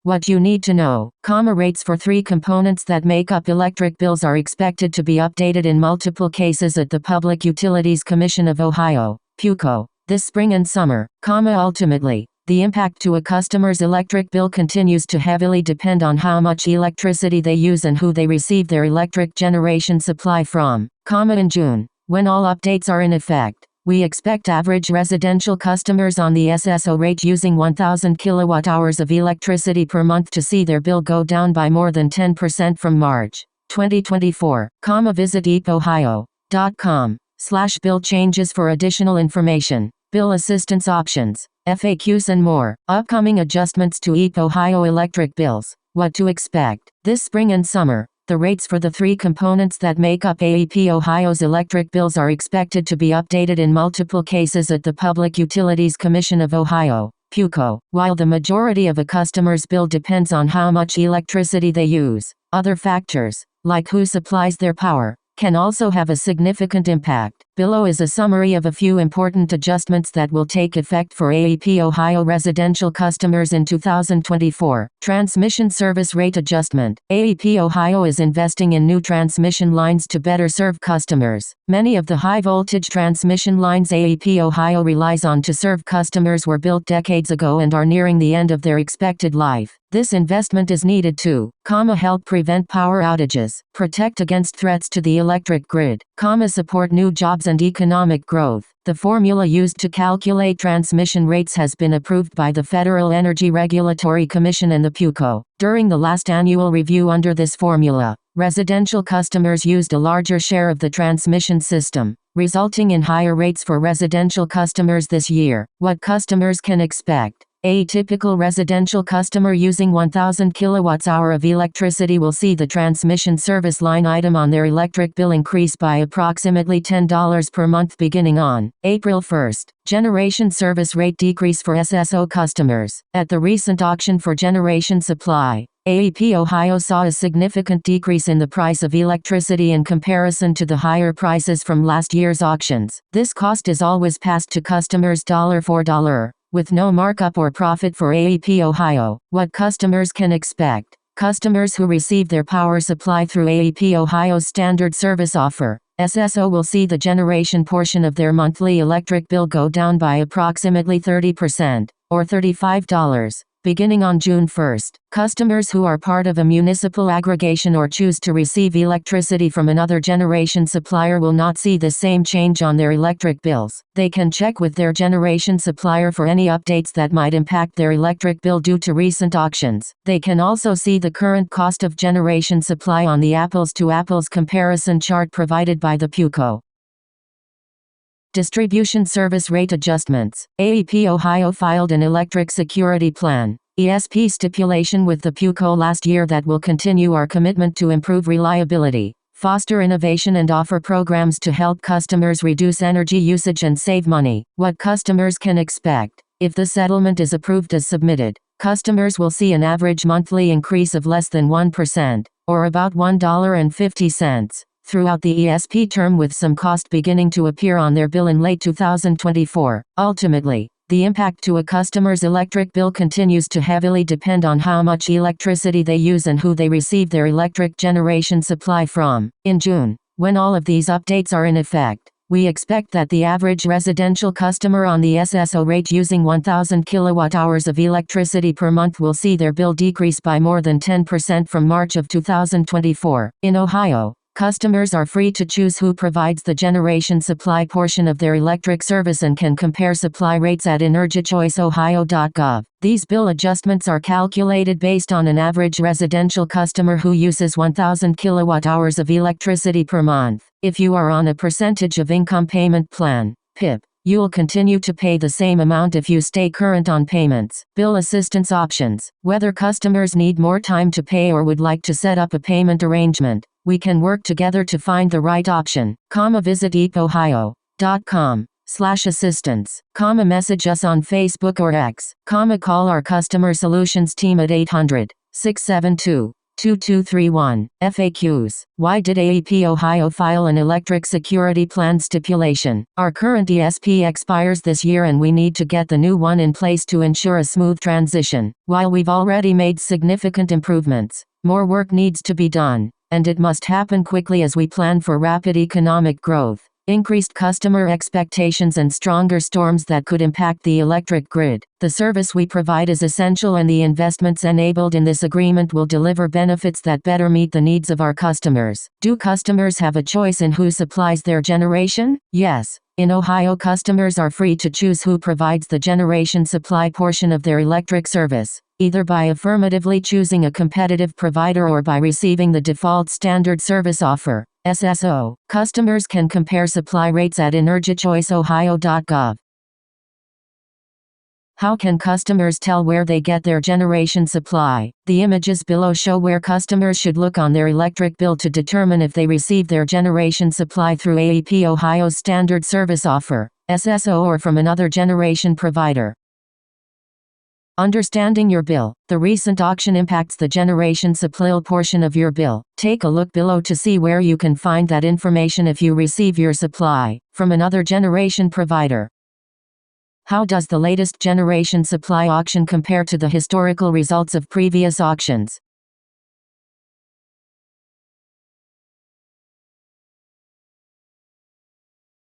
What you need to know, rates for 3 components that make up electric bills are expected to be updated in multiple cases at the Public Utilities Commission of Ohio, PUCO, this spring and summer, ultimately, the impact to a customer's electric bill continues to heavily depend on how much electricity they use and who they receive their electric generation supply from, in June, when all updates are in effect. We expect average residential customers on the SSO rate using 1,000 kilowatt-hours of electricity per month to see their bill go down by more than 10% from March 2024. Visit eepohio.com/bill changes for additional information, bill assistance options, FAQs and more. Upcoming adjustments to AEP Ohio electric bills. What to expect this spring and summer. The rates for the 3 components that make up AEP Ohio's electric bills are expected to be updated in multiple cases at the Public Utilities Commission of Ohio, PUCO. While the majority of a customer's bill depends on how much electricity they use, other factors, like who supplies their power, can also have a significant impact. Below is a summary of a few important adjustments that will take effect for AEP Ohio residential customers in 2024. Transmission Service Rate Adjustment. AEP Ohio is investing in new transmission lines to better serve customers. Many of the high-voltage transmission lines AEP Ohio relies on to serve customers were built decades ago and are nearing the end of their expected life. This investment is needed to, help prevent power outages, protect against threats to the electric grid, support new jobs and economic growth. The formula used to calculate transmission rates has been approved by the Federal Energy Regulatory Commission and the PUCO. During the last annual review under this formula, residential customers used a larger share of the transmission system, resulting in higher rates for residential customers this year. What customers can expect. A typical residential customer using 1,000 kilowatts-hour of electricity will see the transmission service line item on their electric bill increase by approximately $10 per month beginning on April 1. Generation service rate decrease for SSO customers. At the recent auction for generation supply, AEP Ohio saw a significant decrease in the price of electricity in comparison to the higher prices from last year's auctions. This cost is always passed to customers dollar for dollar, with no markup or profit for AEP Ohio. What customers can expect. Customers who receive their power supply through AEP Ohio's standard service offer, SSO, will see the generation portion of their monthly electric bill go down by approximately 30%, or $35. Beginning on June 1, customers who are part of a municipal aggregation or choose to receive electricity from another generation supplier will not see the same change on their electric bills. They can check with their generation supplier for any updates that might impact their electric bill due to recent auctions. They can also see the current cost of generation supply on the apples-to-apples comparison chart provided by the PUCO. Distribution Service Rate Adjustments. AEP Ohio filed an Electric Security Plan (ESP) stipulation with the PUCO last year that will continue our commitment to improve reliability, foster innovation and offer programs to help customers reduce energy usage and save money. What customers can expect. If the settlement is approved as submitted, customers will see an average monthly increase of less than 1%, or about $1.50. Throughout the ESP term, with some cost beginning to appear on their bill in late 2024. Ultimately, the impact to a customer's electric bill continues to heavily depend on how much electricity they use and who they receive their electric generation supply from. In June, when all of these updates are in effect, we expect that the average residential customer on the SSO rate using 1,000 kilowatt-hours of electricity per month will see their bill decrease by more than 10% from March of 2024. In Ohio, customers are free to choose who provides the generation supply portion of their electric service and can compare supply rates at energychoiceohio.gov. These bill adjustments are calculated based on an average residential customer who uses 1,000 kilowatt-hours of electricity per month. If you are on a percentage of income payment plan, PIP, you'll continue to pay the same amount if you stay current on payments. Bill assistance options. Whether customers need more time to pay or would like to set up a payment arrangement, we can work together to find the right option. Visit eepohio.com/assistance. Message us on Facebook or X. Call our customer solutions team at 800-672 2231. FAQs. Why did AEP Ohio file an electric security plan stipulation? Our current ESP expires this year and we need to get the new one in place to ensure a smooth transition. While we've already made significant improvements, more work needs to be done, and it must happen quickly as we plan for rapid economic growth, increased customer expectations and stronger storms that could impact the electric grid. The service we provide is essential and the investments enabled in this agreement will deliver benefits that better meet the needs of our customers. Do customers have a choice in who supplies their generation? Yes. In Ohio, customers are free to choose who provides the generation supply portion of their electric service, either by affirmatively choosing a competitive provider or by receiving the default standard service offer, SSO. Customers can compare supply rates at energychoiceohio.gov. How can customers tell where they get their generation supply? The images below show where customers should look on their electric bill to determine if they receive their generation supply through AEP Ohio's standard service offer, SSO, or from another generation provider. Understanding your bill. The recent auction impacts the generation supply portion of your bill. Take a look below to see where you can find that information if you receive your supply from another generation provider. How does the latest generation supply auction compare to the historical results of previous auctions?